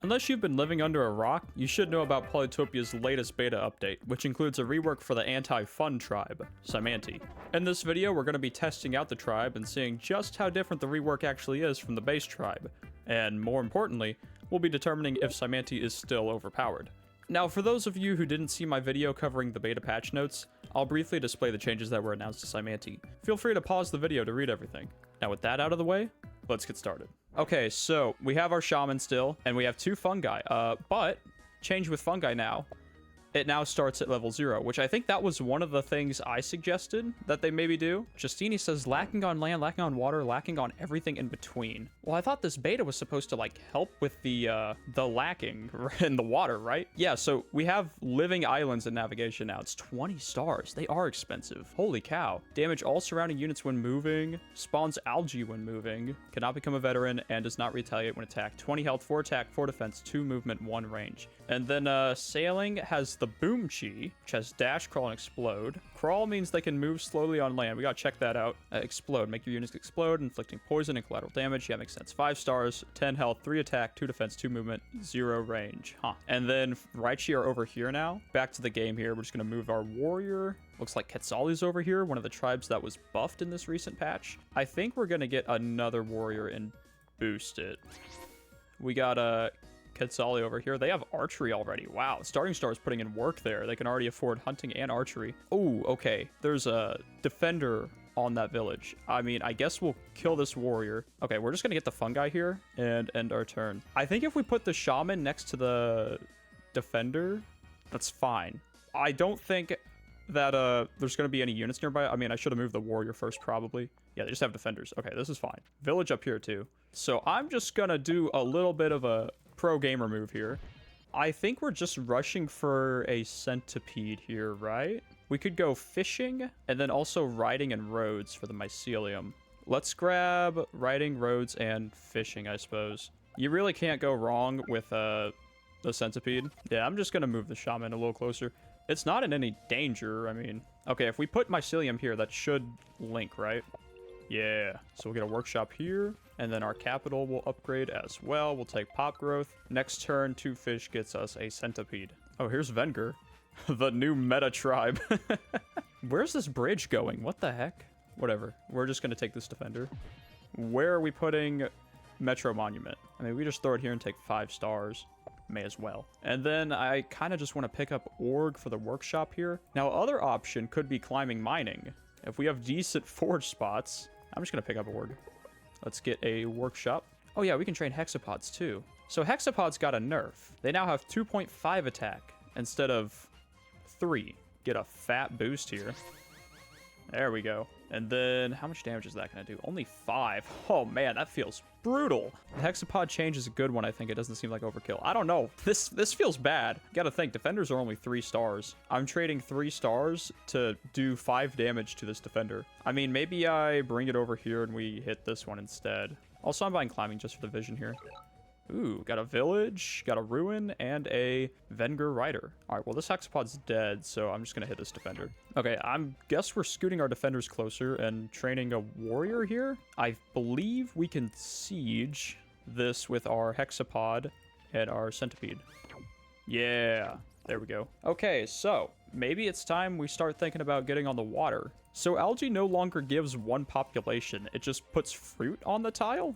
Unless you've been living under a rock, you should know about Polytopia's latest beta update, which includes a rework for the anti-fun tribe, Cymanti. In this video, we're going to be testing out the tribe and seeing just how different the rework actually is from the base tribe. And more importantly, we'll be determining if Cymanti is still overpowered. Now, for those of you who didn't see my video covering the beta patch notes, I'll briefly display the changes that were announced to Cymanti. Feel free to pause the video to read everything. Now, with that out of the way, let's get started. Okay, so we have our shaman still, and we have 2 fungi, but change with fungi now. It now starts at level 0, which I think that was one of the things I suggested that they maybe do. Justini says lacking on land, lacking on water, lacking on everything in between. Well, I thought this beta was supposed to like help with the lacking in the water, right? Yeah, so we have living islands in navigation now. It's 20 stars. They are expensive. Holy cow. Damage all surrounding units when moving, spawns algae when moving, cannot become a veteran, and does not retaliate when attacked. 20 health, 4 attack, 4 defense, 2 movement, 1 range. And then sailing has the Boom Chi, which has dash, crawl, and explode. Crawl means they can move slowly on land. We gotta check that out. Explode, make your units explode, inflicting poison and collateral damage. Yeah, makes sense. 5 stars, 10 health, 3 attack, 2 defense, 2 movement, 0 range. Huh. And then Raichi are over here now. Back to the game here. We're just gonna move our warrior. Looks like Quetzali's over here, one of the tribes that was buffed in this recent patch. I think we're gonna get another warrior and boost it. We got Quetzali over here. They have archery already. Wow, Starting Star is putting in work there. They can already afford hunting and archery. Oh, okay. There's a defender on that village. I mean, I guess we'll kill this warrior. Okay, we're just gonna get the fungi here and end our turn. I think if we put the shaman next to the defender, that's fine. I don't think that there's gonna be any units nearby. I mean, I should have moved the warrior first probably. Yeah, they just have defenders. Okay, this is fine. Village up here too. So I'm just gonna do a little bit of a pro gamer move here. I think we're just rushing for a centipede here, right? We could go fishing and then also riding and roads for the mycelium. Let's grab riding, roads, and fishing, I suppose. You really can't go wrong with the centipede. Yeah, I'm just gonna move the shaman a little closer. It's not in any danger, I mean. Okay, if we put mycelium here, that should link, right? Yeah, so we'll get a workshop here, and then our capital will upgrade as well. We'll take pop growth. Next turn, 2 fish gets us a centipede. Oh, here's Venger, the new meta tribe. Where's this bridge going? What the heck? Whatever, we're just gonna take this defender. Where are we putting Metro Monument? I mean, we just throw it here and take 5 stars. May as well. And then I kind of just want to pick up org for the workshop here. Now, other option could be climbing mining. If we have decent forge spots, I'm just going to pick up org. Let's get a workshop. Oh yeah, we can train hexapods too. So hexapods got a nerf. They now have 2.5 attack instead of 3. Get a fat boost here. There we go. And then how much damage is that going to do? Only 5. Oh man, that feels brutal. The hexapod change is a good one. I think it doesn't seem like overkill. I don't know. This feels bad. You gotta think, defenders are only 3 stars. I'm trading 3 stars to do 5 damage to this defender. I mean, maybe I bring it over here and we hit this one instead. Also, I'm buying climbing just for the vision here. Ooh, got a village, got a ruin, and a Venger rider. All right, well, this hexapod's dead, so I'm just gonna hit this defender. Okay, guess we're scooting our defenders closer and training a warrior here. I believe we can siege this with our hexapod and our centipede. Yeah, there we go. Okay, so maybe it's time we start thinking about getting on the water. So algae no longer gives 1 population. It just puts fruit on the tile?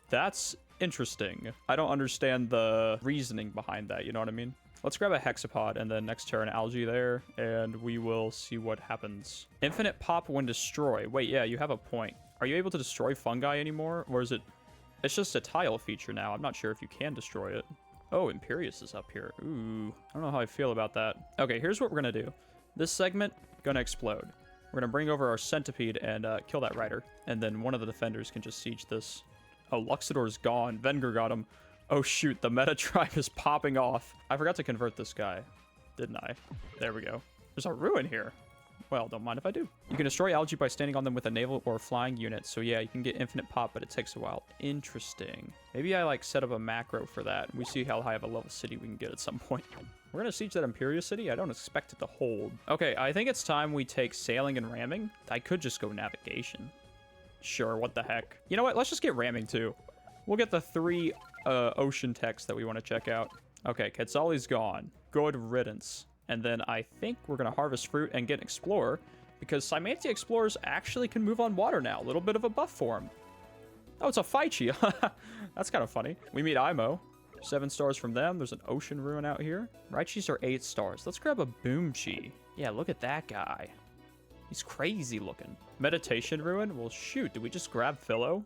That's interesting. I don't understand the reasoning behind that, you know what I mean? Let's grab a hexapod and then next turn algae there, and we will see what happens. Infinite pop when destroy. Wait, yeah, you have a point. Are you able to destroy fungi anymore? Or is it... It's just a tile feature now. I'm not sure if you can destroy it. Oh, Imperius is up here. Ooh, I don't know how I feel about that. Okay, here's what we're gonna do. This segment, gonna explode. We're gonna bring over our centipede and kill that rider. And then one of the defenders can just siege this. Oh, Luxador's gone. Venger got him. Oh, shoot. The meta tribe is popping off. I forgot to convert this guy, didn't I? There we go. There's a ruin here. Well, don't mind if I do. You can destroy algae by standing on them with a naval or flying unit. So, yeah, you can get infinite pop, but it takes a while. Interesting. Maybe I, like, set up a macro for that. We see how high of a level city we can get at some point. We're going to siege that Imperius city. I don't expect it to hold. Okay, I think it's time we take sailing and ramming. I could just go navigation. Sure, what the heck. You know what? Let's just get ramming, too. We'll get the 3 ocean techs that we want to check out. Okay, Quetzal's gone. Good riddance. And then I think we're going to harvest fruit and get an explorer, because Cymanti explorers actually can move on water now. A little bit of a buff for them. Oh, it's a Phychi. That's kind of funny. We meet Imo. 7 stars from them. There's an ocean ruin out here. Raichis are 8 stars. Let's grab a Boomchi. Yeah, look at that guy. He's crazy looking. Meditation ruin? Well, shoot. Did we just grab Philo?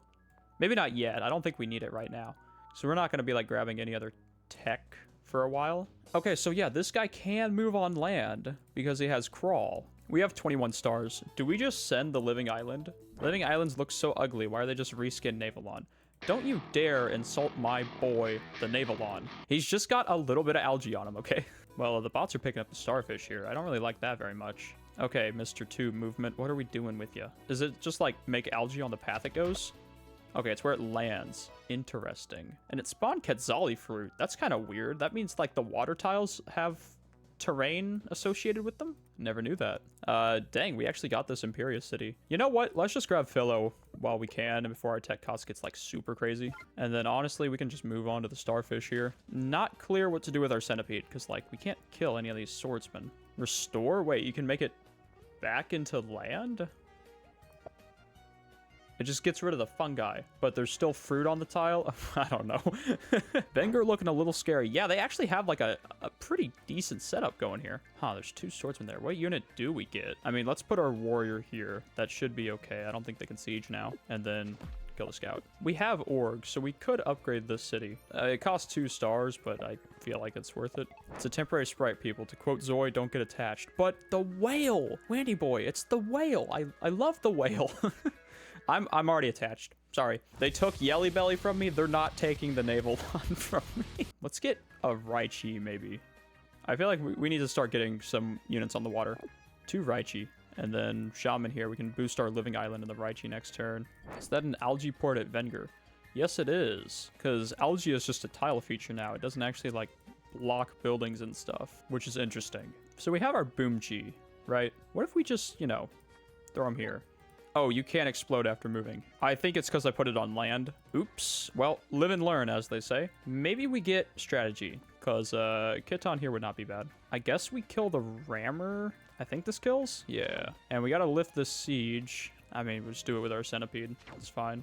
Maybe not yet. I don't think we need it right now. So we're not going to be like grabbing any other tech for a while. Okay, so yeah, this guy can move on land because he has crawl. We have 21 stars. Do we just send the Living Island? Living Islands look so ugly. Why are they just reskin Navalon? Don't you dare insult my boy, the Navalon. He's just got a little bit of algae on him, okay? Well, the bots are picking up the starfish here. I don't really like that very much. Okay, Mr. 2 movement, what are we doing with you? Is it just like make algae on the path it goes? Okay, it's where it lands. Interesting. And it spawned Quetzali fruit. That's kind of weird. That means like the water tiles have terrain associated with them? Never knew that. Dang, we actually got this Imperious City. You know what? Let's just grab Philo while we can and before our tech cost gets like super crazy. And then honestly, we can just move on to the starfish here. Not clear what to do with our centipede because like we can't kill any of these swordsmen. Restore? Wait, you can make it back into land? It just gets rid of the fungi, but there's still fruit on the tile. I don't know. Wenger looking a little scary. Yeah, they actually have like a pretty decent setup going here. Huh, there's 2 swordsmen there. What unit do we get? I mean, let's put our warrior here. That should be okay. I don't think they can siege now. And then kill the scout. We have orgs, so we could upgrade this city. It costs 2 stars, but I feel like it's worth it. It's a temporary sprite, people. To quote Zoe, don't get attached. But the whale! Wandy boy, it's the whale. I love the whale. I'm already attached. Sorry. They took Yelly Belly from me. They're not taking the naval one from me. Let's get a Raichi, maybe. I feel like we need to start getting some units on the water. 2 Raichi. And then Shaman here. We can boost our Living Island in the Raichi next turn. Is that an algae port at Wenger? Yes, it is. Because algae is just a tile feature now. It doesn't actually, like, block buildings and stuff, which is interesting. So we have our Boomchi, right? What if we just, you know, throw him here? Oh, you can't explode after moving. I think it's because I put it on land. Oops. Well, live and learn, as they say. Maybe we get strategy, because Kiton here would not be bad. I guess we kill the rammer. I think this kills? Yeah. And we got to lift this siege. I mean, we'll just do it with our centipede. It's fine.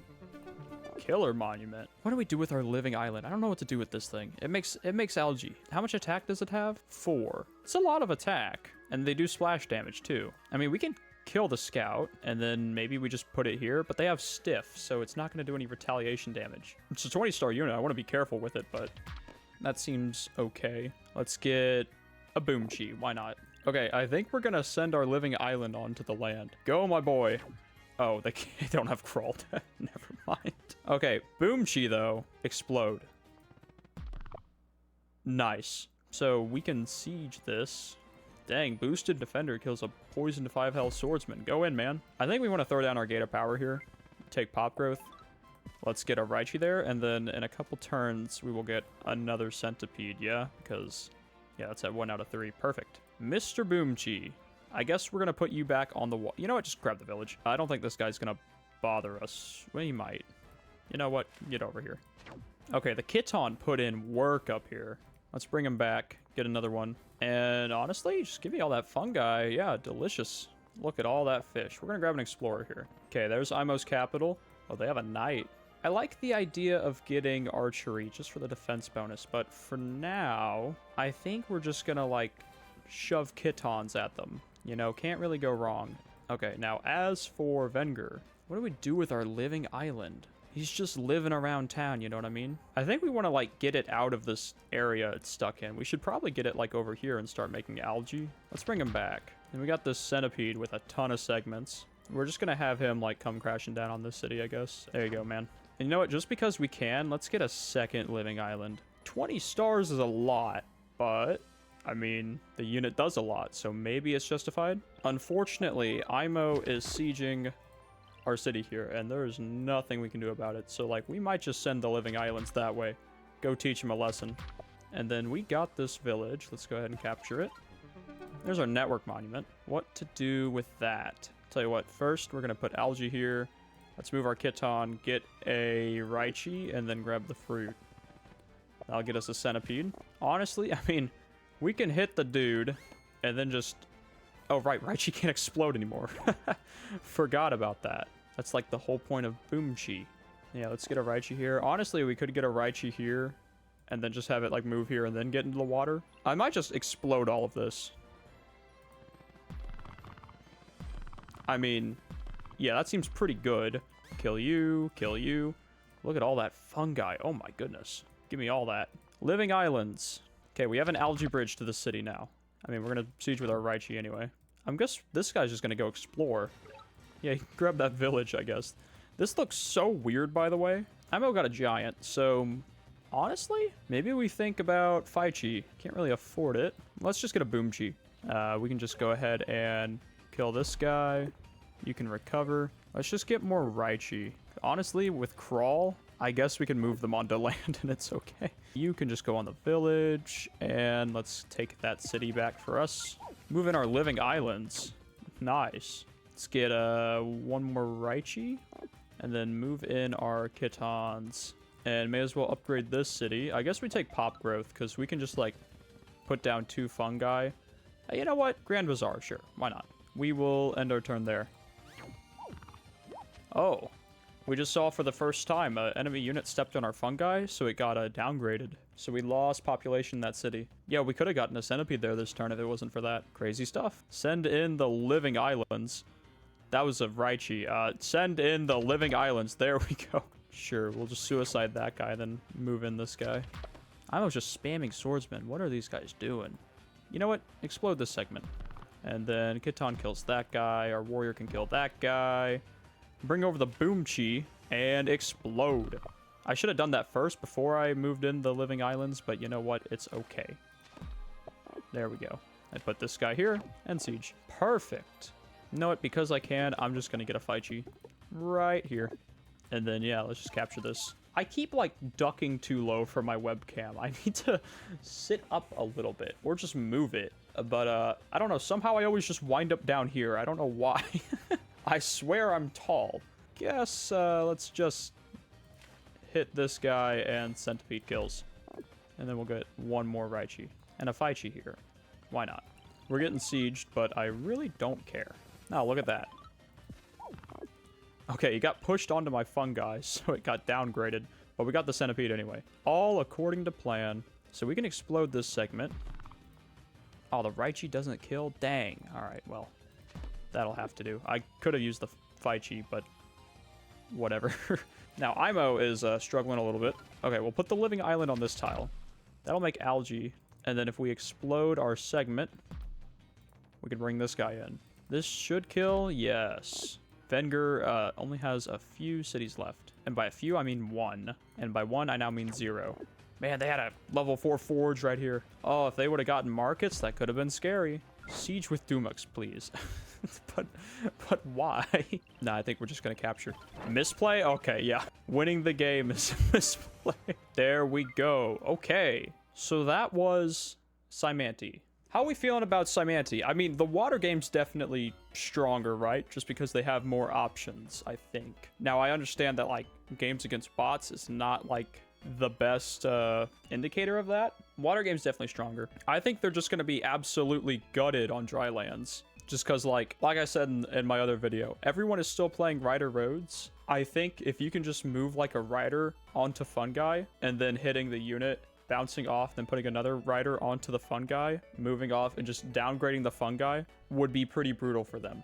Killer monument. What do we do with our living island? I don't know what to do with this thing. It makes algae. How much attack does it have? 4. It's a lot of attack. And they do splash damage, too. I mean, we can kill the scout, and then maybe we just put it here, but they have stiff, so it's not going to do any retaliation damage. It's a 20-star unit. I want to be careful with it, but that seems okay. Let's get a Boomchi. Why not? Okay, I think we're going to send our living island onto the land. Go, my boy. Oh, they don't have crawl. Never mind. Okay, Boomchi, though. Explode. Nice. So we can siege this. Dang, boosted defender kills a poisoned 5 health swordsman. Go in, man. I think we want to throw down our gate of power here. Take pop growth. Let's get a Raichi there, and then in a couple turns, we will get another centipede, yeah? Because, yeah, that's at 1 out of 3. Perfect. Mr. Boomchi. I guess we're going to put you back on the wall. You know what? Just grab the village. I don't think this guy's going to bother us. Well, he might. You know what? Get over here. Okay, the Kiton put in work up here. Let's bring him back. Get another one. And honestly, just give me all that fungi. Yeah, delicious. Look at all that fish. We're going to grab an explorer here. Okay, there's Imo's capital. Oh, they have a knight. I like the idea of getting archery just for the defense bonus. But for now, I think we're just going to, like, shove Kitons at them. You know, can't really go wrong. Okay, now as for Wenger, what do we do with our living island? He's just living around town, you know what I mean? I think we want to, like, get it out of this area it's stuck in. We should probably get it, like, over here and start making algae. Let's bring him back. And we got this centipede with a ton of segments. We're just going to have him, like, come crashing down on this city, I guess. There you go, man. And you know what? Just because we can, let's get a second living island. 20 stars is a lot, but I mean, the unit does a lot, so maybe it's justified. Unfortunately, Imo is sieging our city here, and there is nothing we can do about it. So, like, we might just send the living islands that way. Go teach them a lesson. And then we got this village. Let's go ahead and capture it. There's our network monument. What to do with that? Tell you what, first we're going to put algae here. Let's move our Kiton, get a Raichi, and then grab the fruit. That'll get us a centipede. Honestly, I mean, we can hit the dude and then just... Oh, right, Raichi can't explode anymore. Forgot about that. That's like the whole point of Boomchi. Yeah, let's get a Raichi here. Honestly, we could get a Raichi here and then just have it like move here and then get into the water. I might just explode all of this. I mean, yeah, that seems pretty good. Kill you, kill you. Look at all that fungi. Oh my goodness. Give me all that. Living islands. Okay, we have an algae bridge to the city now. I mean, we're gonna siege with our Raichi anyway. I guess this guy's just gonna go explore. Yeah, he can grab that village, I guess. This looks so weird, by the way. Imo got a giant, so honestly, maybe we think about Faichi. Can't really afford it. Let's just get a Boomchi. We can just go ahead and kill this guy. You can recover. Let's just get more Raichi. Honestly, with Crawl, I guess we can move them onto land and it's okay. You can just go on the village, and let's take that city back for us. Move in our living islands. Nice. Let's get one more Raichi, and then move in our Kitons. And may as well upgrade this city. I guess we take Pop Growth, because we can just, like, put down 2 fungi. You know what? Grand Bazaar, sure. Why not? We will end our turn there. Oh. We just saw for the first time an enemy unit stepped on our fungi, so it got downgraded. So we lost population in that city. Yeah, we could have gotten a centipede there this turn if it wasn't for that. Crazy stuff. Send in the living islands. That was a Raichi. Send in the living islands. There we go. Sure, we'll just suicide that guy, then move in this guy. I was just spamming swordsmen. What are these guys doing? You know what? Explode this segment. And then Kiton kills that guy. Our warrior can kill that guy. Bring over the Boomchi and explode. I should have done that first before I moved in the living islands, but you know what? It's okay. There we go. I put this guy here and siege. Perfect. You know what? Because I can, I'm just going to get a Faichi right here. And then, yeah, let's just capture this. I keep, like, ducking too low for my webcam. I need to sit up a little bit or just move it. But, I don't know. Somehow I always just wind up down here. I don't know why. I swear I'm tall. Guess, let's just hit this guy and centipede kills. And then we'll get one more Raichi. And a Faichi here. Why not? We're getting sieged, but I really don't care. Oh, look at that. Okay, it got pushed onto my fungi, so it got downgraded. But we got the centipede anyway. All according to plan. So we can explode this segment. Oh, the Raichi doesn't kill? Dang. Alright, well. That'll have to do. I could have used the Faichi, but whatever. Now, Imo is struggling a little bit. Okay, we'll put the living island on this tile. That'll make algae. And then if we explode our segment, we can bring this guy in. This should kill. Yes. Venger only has a few cities left. And by a few, I mean 1. And by 1, I now mean 0. Man, they had a level 4 forge right here. Oh, if they would have gotten markets, that could have been scary. Siege with Dumux, please. but why? Nah, I think we're just gonna capture. Misplay? Okay, yeah. Winning the game is a misplay. There we go. Okay. So that was Cymanti. How are we feeling about Cymanti? I mean, the water game's definitely stronger, right? Just because they have more options, I think. Now, I understand that, like, games against bots is not, like, the best indicator of that. Water game's definitely stronger. I think they're just going to be absolutely gutted on dry lands. Just because, like I said in my other video, everyone is still playing Rider Roads. I think if you can just move, like, a Rider onto fungi and then hitting the unit, bouncing off, then putting another Rider onto the fungi, moving off, and just downgrading the fungi would be pretty brutal for them.